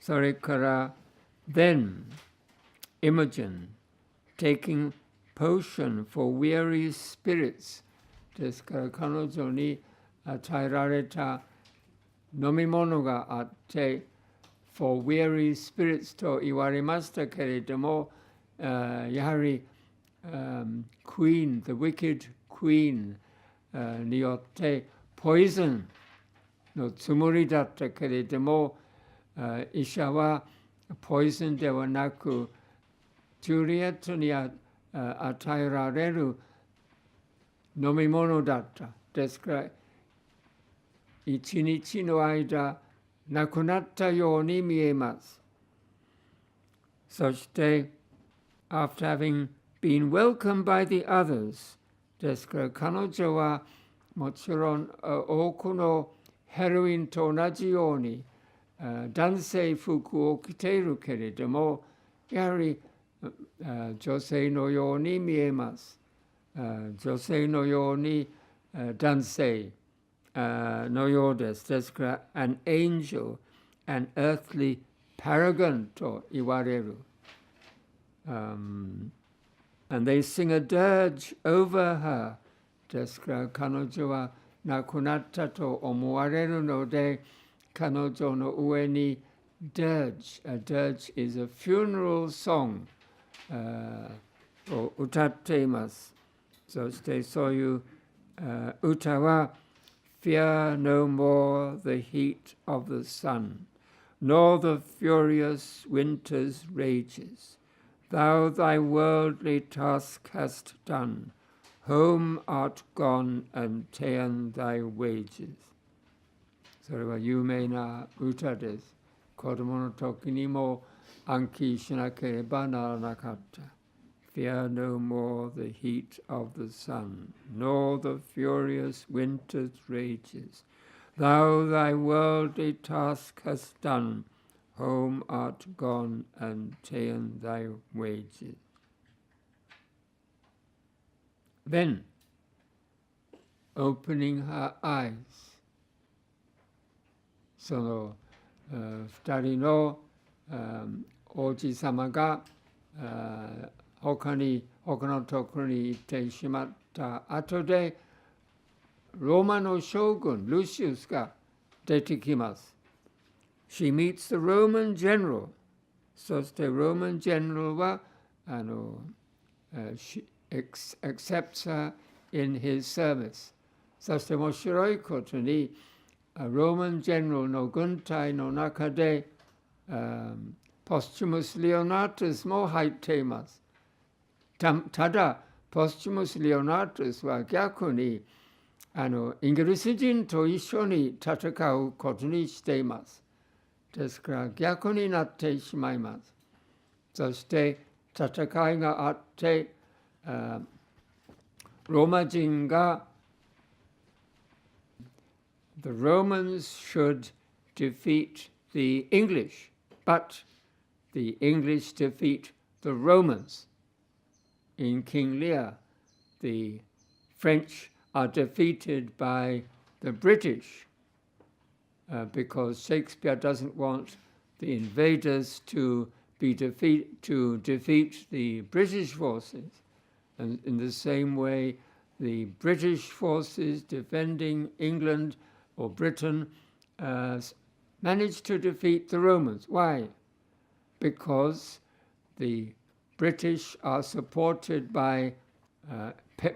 それから、then, Imogen, taking potion for weary spirits ですから彼女に与えられた飲み物があって、for weary spirits と言われましたけれども、やはり、Queen, the wicked Queen によってポイズンのつもりだったけれども、医者はポイズンではなくジュリエットに与えられる飲み物だった。ですから一日の間亡くなったように見えます。そして after having been welcomed by the others ですから彼女はもちろん多くのヘロインと同じように男性服を着ているけれども、やはり女性のように見えます。女性のように男性のようです。ですから、an angel, an earthly paragon と言われる。and they sing a dirge over her ですから彼女は亡くなったと思われるので、彼女の上に dirge, a dirge is a funeral song を歌っています。そしてそういう歌は Fear no more the heat of the sun, nor the furious winter's rages. Thou thy worldly task hast done, home art gone and ta'en thy wages. それは有名な歌です。子供の時にも暗記しなければならなかった。Fear no more the heat of the sun, nor the furious winter's rages. Thou thy worldly task hast done, home art gone and ta'en thy wages. Then, opening her eyes, その二人の王子様が他のところに行ってしまった後で、ローマの将軍ルシウスが出てきます。She meets the Roman general. そしてローマンジェネラルはshe accepts her in his service. そして面白いことにローマンジェネラルの軍隊の中でポスチュムス・レオナトゥスも入っています。ただポスチュムス・レオナトゥスは逆にイギリス人と一緒に戦うことにしています。ですから逆になってしまいます。そして戦いがあってローマ人がThe Romans should defeat the English, but the English defeat the Romans. In King Lear, the French are defeated by the British because Shakespeare doesn't want the invaders to defeat the British forces. And in the same way, the British forces defending England or Britain managed to defeat the Romans. Why? Because the British are supported by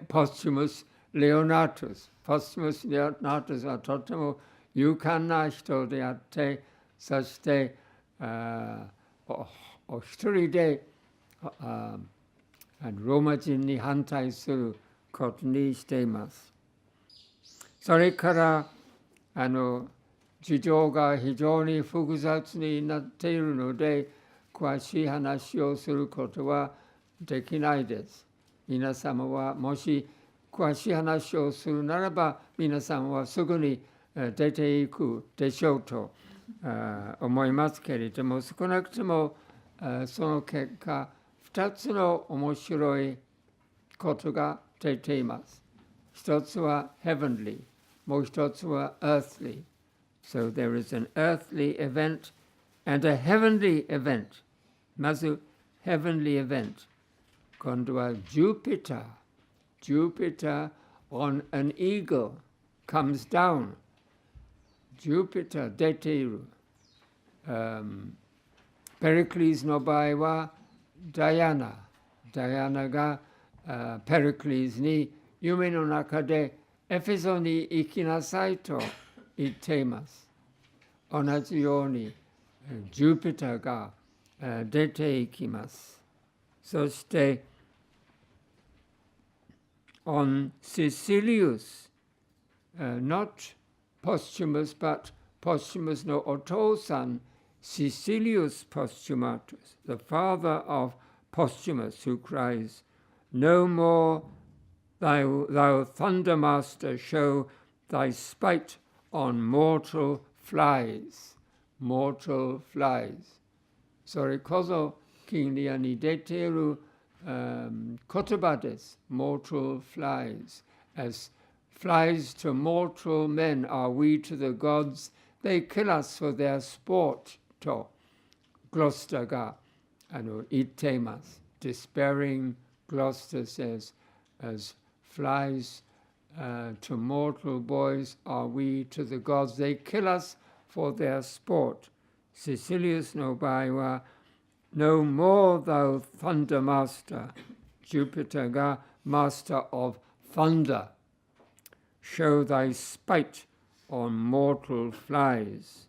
Postumus Leonatus. Postumus Leonatus はとても勇敢な人であって、そしてお一人でローマ人に反対することにしています。それから事情が非常に複雑になっているので、詳しい話をすることはできないです。皆様はもし詳しい話をするならば、皆さんはすぐに出ていくでしょうと思いますけれども、少なくともその結果、2つの面白いことが出ています。一つは heavenly、もう一つは earthly。So there is an earthly event and a heavenly event. まず heavenly event. 今度は Jupiter. Jupiter on an eagle comes down. Jupiter 出ている。ペリクリスの場合はダイアナがペリクリスに夢の中でエフェソに行きなさいと言っています。同じようにジュピターが出ていきます。そして on Sicilius, not Posthumus but Posthumus no お父さん Sicilius Posthumatus, the father of Posthumus, who cries, "No more thou thundermaster show thy spite on mortal flies." Mortal flies. それこそ金利に出ている言葉です。Mortal flies. As flies to mortal men are we to the gods. They kill us for their sport. とグロスターが言っています。Despairing Gloucester says, as flies to mortal boys are we to the gods. They kill us for their sport. Sicilius no 場合は No more thou thunder master. Jupiter が master of thunder. Show thy spite on mortal flies.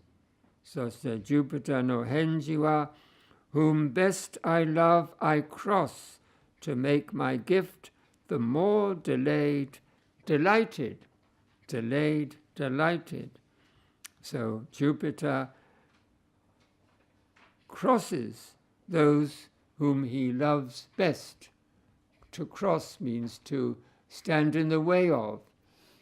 そして Jupiter の返事は Whom best I love I cross to make my gift the more delighted. So Jupiter crosses those whom he loves best. To cross means to stand in the way of,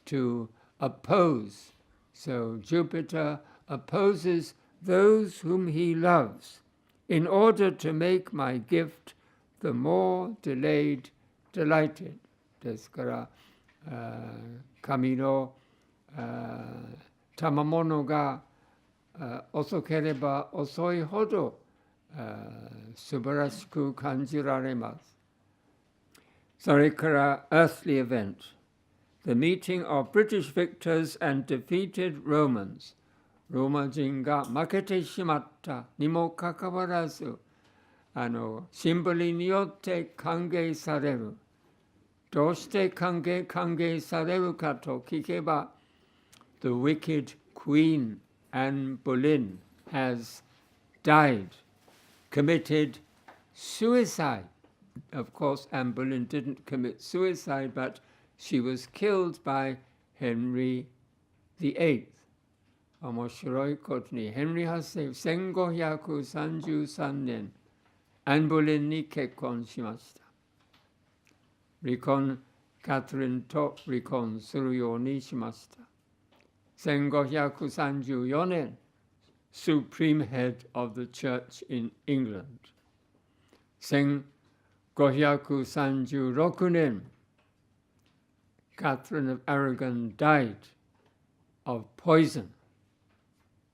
to oppose. So Jupiter opposes those whom he loves in order to make my gift the more delighted. ですから、神の賜物が遅ければ遅いほど素晴らしく感じられます。それから earthly event, the meeting of British victors and defeated Romans. ローマ人が負けてしまったにもかかわらず、シンボルによって歓迎される。どうして歓迎されるかと聞けば、The wicked Queen Anne Boleyn has died, committed suicide. Of course, Anne Boleyn didn't commit suicide, but she was killed by Henry VIII. 面白いことに、ヘンリー8世、1533年、アン・ボレンに結婚しました。カトリンと離婚するようにしました。1534年、Supreme Head of the Church in England. 1536年、Catherine of Aragon died of poison.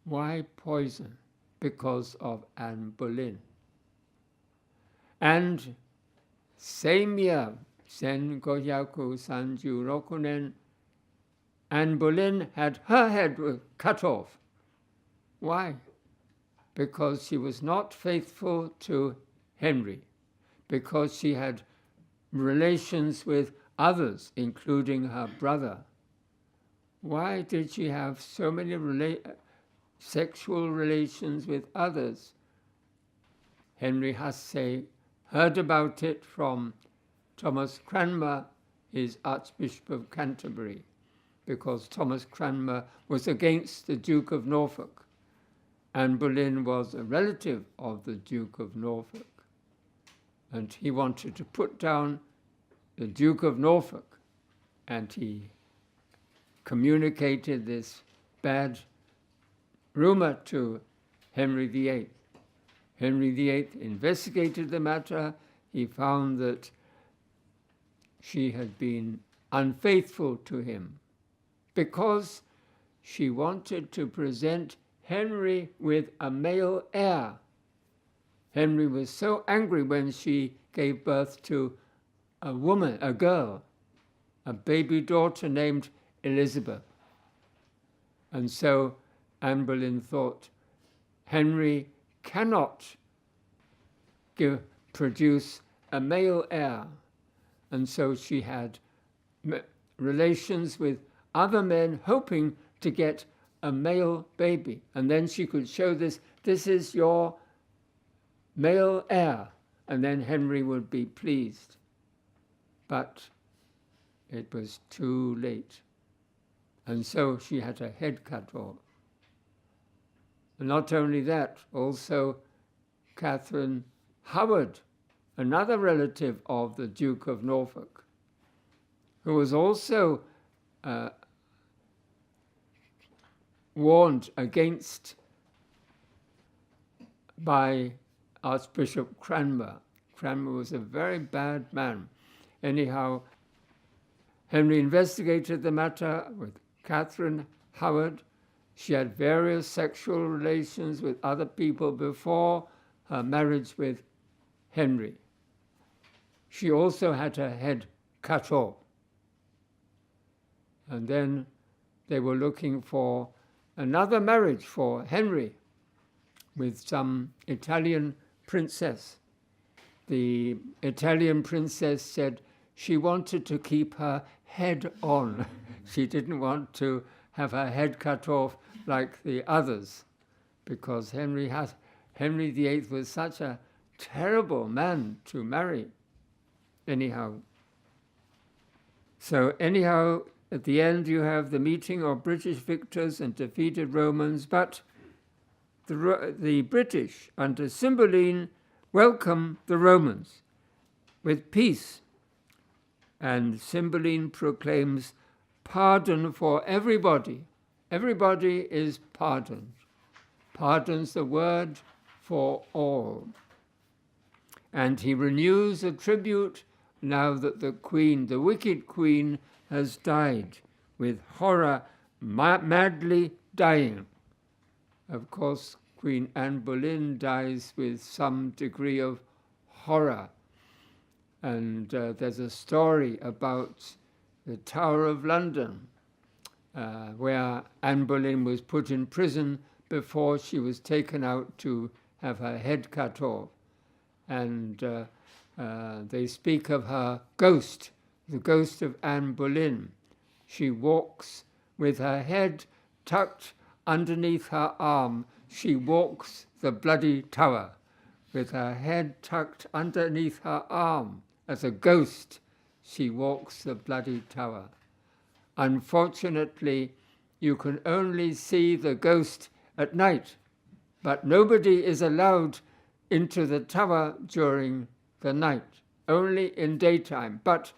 Why poison? Because of Anne Boleyn. And same year, 1536年, Anne Boleyn had her head cut off. Why? Because she was not faithful to Henry, because she had relations with others, including her brother. Why did she have so many sexual relations with others? Henry Hussey heard about it from Thomas Cranmer, his Archbishop of Canterbury, because Thomas Cranmer was against the Duke of Norfolk. Anne Boleyn was a relative of the Duke of Norfolk, and he wanted to put down the Duke of Norfolk, and he communicated this bad rumor to Henry VIII. Henry VIII investigated the matter. He found that she had been unfaithful to him because she wanted to present Henry with a male heir. Henry was so angry when she gave birth to a woman, a girl, a baby daughter named Elizabeth. And so Anne Boleyn thought, Henry cannot produce a male heir. And so she had relations with other men, hoping to get a male baby. And then she could show this is your male heir. And then Henry would be pleased. But it was too late. And so she had her head cut off. And not only that, also Catherine Howard, another relative of the Duke of Norfolk, who was also warned against by Archbishop Cranmer. Cranmer was a very bad man. Anyhow, Henry investigated the matter with Catherine Howard. She had various sexual relations with other people before her marriage with Henry. She also had her head cut off. And then they were looking for another marriage for Henry with some Italian princess. The Italian princess said she wanted to keep her head on. She didn't want to have her head cut off like the others, because Henry VIII was such a terrible man to marry. So at the end you have the meeting of British victors and defeated Romans, but the British under Cymbeline welcome the Romans with peace. And Cymbeline proclaims pardon for everybody. Everybody is pardoned. Pardon's the word for all. And he renews a tribute now that the queen, the wicked queen, has died, with horror madly dying. Of course, Queen Anne Boleyn dies with some degree of horror. And there's a story about the Tower of London, where Anne Boleyn was put in prison before she was taken out to have her head cut off. And they speak of her ghost, the ghost of Anne Boleyn. She walks with her head tucked underneath her arm. She walks the bloody tower with her head tucked underneath her arm. As a ghost, she walks the bloody tower. Unfortunately, you can only see the ghost at night, but nobody is allowed into the tower during the night, only in daytime. But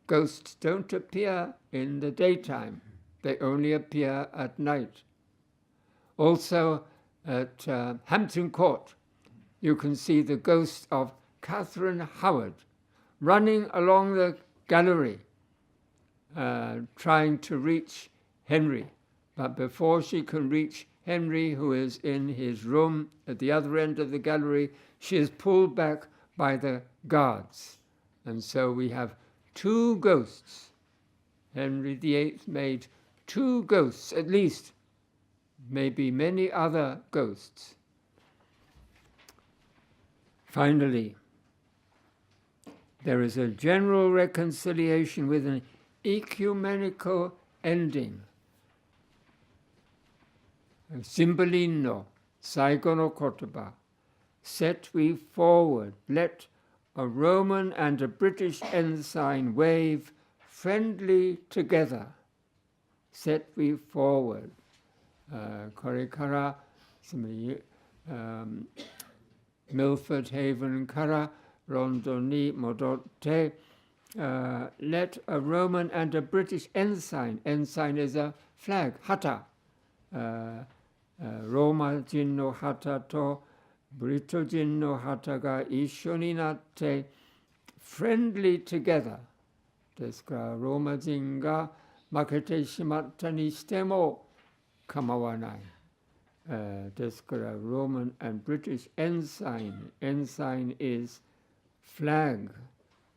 ghosts don't appear in the daytime. They only appear at night. Also, at Hampton Court, you can see the ghost of Catherine Howard running along the gallery, trying to reach Henry. But before she can reach Henry, who is in his room at the other end of the gallery, she is pulled back by the guards. And so we have two ghosts. Henry VIII made two ghosts, at least, maybe many other ghosts. Finally, there is a general reconciliation with an ecumenical ending. Cymbeline no saigo no kotoba. Set we forward, let a Roman and a British ensign wave friendly together. Set we forward. Korikara, Milford Haven Kara, Rondoni Modote. Let a Roman and a British ensign. Ensign is a flag, hata. Roma jin no hata to Brito jin no hata ga isho ni natte friendly together. Desu kara Roma jin ga makete shimatta ni shite mo kamawanai. ですから、Roman and British ensign is flag,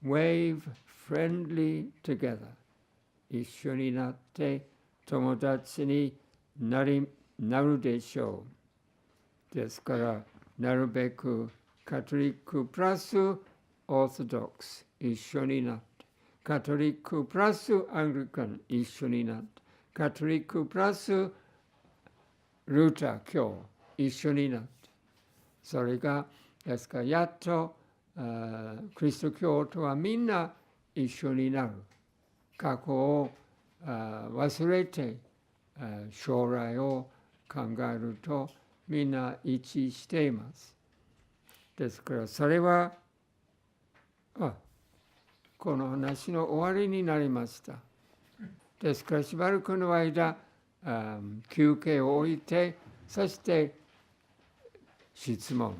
wave friendly together. 一緒になって友達になるでしょう。ですから、なるべくカトリックプラスオーソドックス一緒になって、カトリックプラスアングリカン一緒になって、カトリックプラスルーター教一緒になって、それがですからやっとキリスト教徒はみんな一緒になる。過去を忘れて将来を考えるとみんな一致しています。ですからそれはこの話の終わりになりました。ですからしばらくの間休憩を置いて、そして質問